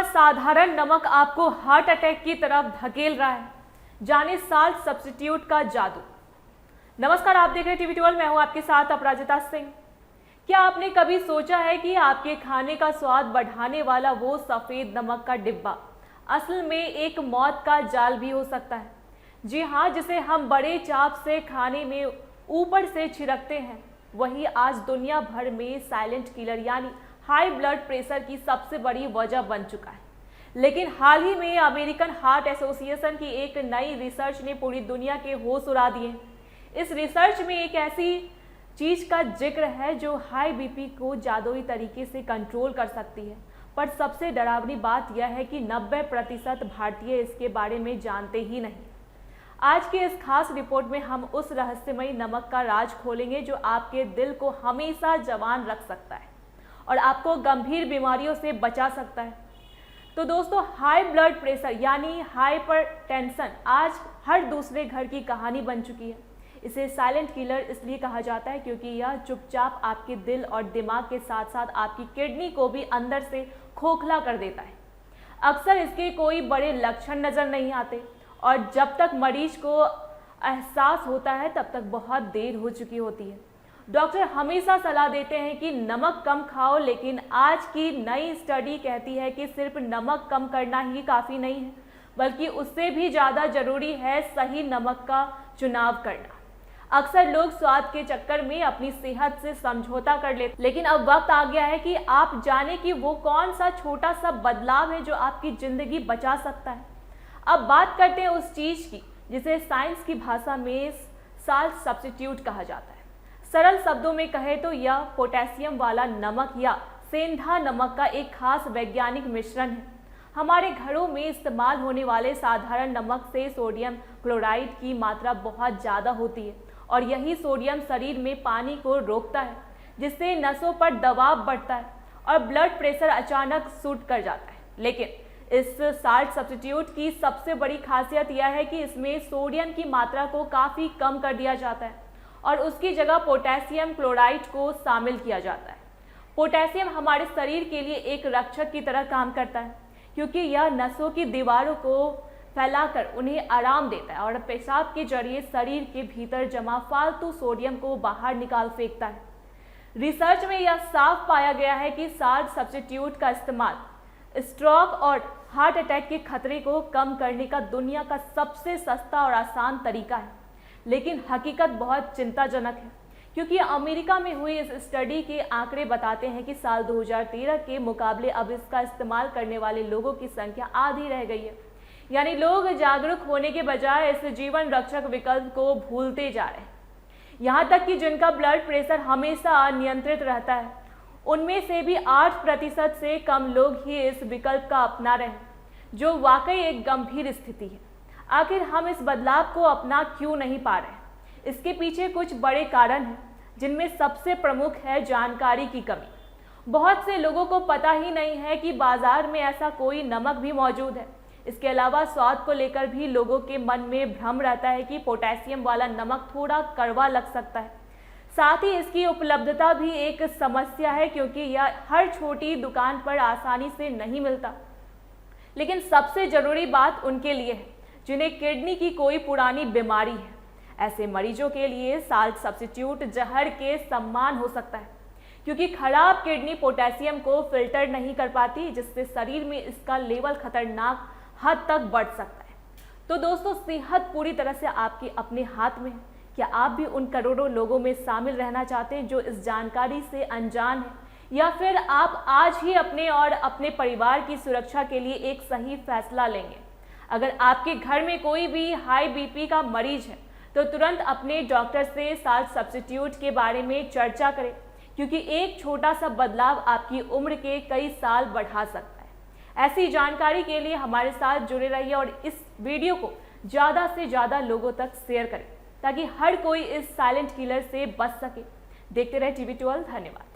साधारण नमक आपको हार्ट अटैक की तरफ धकेल रहा है? जाने साल्ट सब्स्टिट्यूट का जादू। नमस्कार, आप देख रहे हैं टीवी 12। मैं हूं आपके साथ अपराजिता सिंह। क्या आपने कभी सोचा है कि आपके खाने का स्वाद बढ़ाने वाला वो सफेद नमक का डिब्बा असल में एक मौत का जाल भी हो सकता है? जी हाँ, जिसे हम बड़े चाव से खाने में ऊपर से छिड़कते हैं, वही आज दुनिया भर में साइलेंट किलर यानी हाई ब्लड प्रेशर की सबसे बड़ी वजह बन चुका है। लेकिन हाल ही में अमेरिकन हार्ट एसोसिएशन की एक नई रिसर्च ने पूरी दुनिया के होश उड़ा दिए। इस रिसर्च में एक ऐसी चीज का जिक्र है जो हाई बीपी को जादुई तरीके से कंट्रोल कर सकती है। पर सबसे डरावनी बात यह है कि 90% भारतीय इसके बारे में जानते ही नहीं। आज के इस खास रिपोर्ट में हम उस रहस्यमयी नमक का राज खोलेंगे जो आपके दिल को हमेशा जवान रख सकता है और आपको गंभीर बीमारियों से बचा सकता है। तो दोस्तों, हाई ब्लड प्रेशर यानी हाइपरटेंशन आज हर दूसरे घर की कहानी बन चुकी है। इसे साइलेंट किलर इसलिए कहा जाता है क्योंकि यह चुपचाप आपके दिल और दिमाग के साथ साथ आपकी किडनी को भी अंदर से खोखला कर देता है। अक्सर इसके कोई बड़े लक्षण नजर नहीं आते और जब तक मरीज को एहसास होता है तब तक बहुत देर हो चुकी होती है। डॉक्टर हमेशा सलाह देते हैं कि नमक कम खाओ, लेकिन आज की नई स्टडी कहती है कि सिर्फ नमक कम करना ही काफ़ी नहीं है, बल्कि उससे भी ज़्यादा ज़रूरी है सही नमक का चुनाव करना। अक्सर लोग स्वाद के चक्कर में अपनी सेहत से समझौता कर लेते, लेकिन अब वक्त आ गया है कि आप जाने कि वो कौन सा छोटा सा बदलाव है जो आपकी ज़िंदगी बचा सकता है। अब बात करते हैं उस चीज़ की जिसे साइंस की भाषा में साल्ट सब्स्टिट्यूट कहा जाता है। सरल शब्दों में कहे तो यह पोटेशियम वाला नमक या सेंधा नमक का एक खास वैज्ञानिक मिश्रण है। हमारे घरों में इस्तेमाल होने वाले साधारण नमक से सोडियम क्लोराइड की मात्रा बहुत ज़्यादा होती है और यही सोडियम शरीर में पानी को रोकता है, जिससे नसों पर दबाव बढ़ता है और ब्लड प्रेशर अचानक शूट कर जाता है। लेकिन इस साल्ट सब्स्टिट्यूट की सबसे बड़ी खासियत यह है कि इसमें सोडियम की मात्रा को काफ़ी कम कर दिया जाता है और उसकी जगह पोटेशियम क्लोराइड को शामिल किया जाता है। पोटेशियम हमारे शरीर के लिए एक रक्षक की तरह काम करता है क्योंकि यह नसों की दीवारों को फैलाकर उन्हें आराम देता है और पेशाब के जरिए शरीर के भीतर जमा फालतू सोडियम को बाहर निकाल फेंकता है। रिसर्च में यह साफ पाया गया है कि साल्ट सब्स्टिट्यूट का इस्तेमाल स्ट्रोक और हार्ट अटैक के खतरे को कम करने का दुनिया का सबसे सस्ता और आसान तरीका है। लेकिन हकीकत बहुत चिंताजनक है क्योंकि अमेरिका में हुई इस स्टडी के आंकड़े बताते हैं कि साल 2013 के मुकाबले अब इसका इस्तेमाल करने वाले लोगों की संख्या आधी रह गई है। यानी लोग जागरूक होने के बजाय इस जीवन रक्षक विकल्प को भूलते जा रहे हैं। यहाँ तक कि जिनका ब्लड प्रेशर हमेशा अनियंत्रित रहता है, उनमें से भी 8% से कम लोग ही इस विकल्प का अपना रहे हैं, जो वाकई एक गंभीर स्थिति है। आखिर हम इस बदलाव को अपना क्यों नहीं पा रहे? इसके पीछे कुछ बड़े कारण हैं, जिनमें सबसे प्रमुख है जानकारी की कमी। बहुत से लोगों को पता ही नहीं है कि बाजार में ऐसा कोई नमक भी मौजूद है। इसके अलावा स्वाद को लेकर भी लोगों के मन में भ्रम रहता है कि पोटेशियम वाला नमक थोड़ा कड़वा लग सकता है। साथ ही इसकी उपलब्धता भी एक समस्या है क्योंकि यह हर छोटी दुकान पर आसानी से नहीं मिलता। लेकिन सबसे ज़रूरी बात उनके लिए है जिन्हें किडनी की कोई पुरानी बीमारी है। ऐसे मरीजों के लिए साल्ट सब्स्टिट्यूट जहर के समान हो सकता है क्योंकि खराब किडनी पोटेशियम को फिल्टर नहीं कर पाती, जिससे शरीर में इसका लेवल खतरनाक हद तक बढ़ सकता है। तो दोस्तों, सेहत पूरी तरह से आपके अपने हाथ में है। क्या आप भी उन करोड़ों लोगों में शामिल रहना चाहते हैं जो इस जानकारी से अनजान हैं, या फिर आप आज ही अपने और अपने परिवार की सुरक्षा के लिए एक सही फैसला लेंगे? अगर आपके घर में कोई भी हाई बीपी का मरीज है तो तुरंत अपने डॉक्टर से साल्ट सब्स्टिट्यूट के बारे में चर्चा करें क्योंकि एक छोटा सा बदलाव आपकी उम्र के कई साल बढ़ा सकता है। ऐसी जानकारी के लिए हमारे साथ जुड़े रहिए और इस वीडियो को ज़्यादा से ज़्यादा लोगों तक शेयर करें ताकि हर कोई इस साइलेंट किलर से बच सके। देखते रहे टीवी 12। धन्यवाद।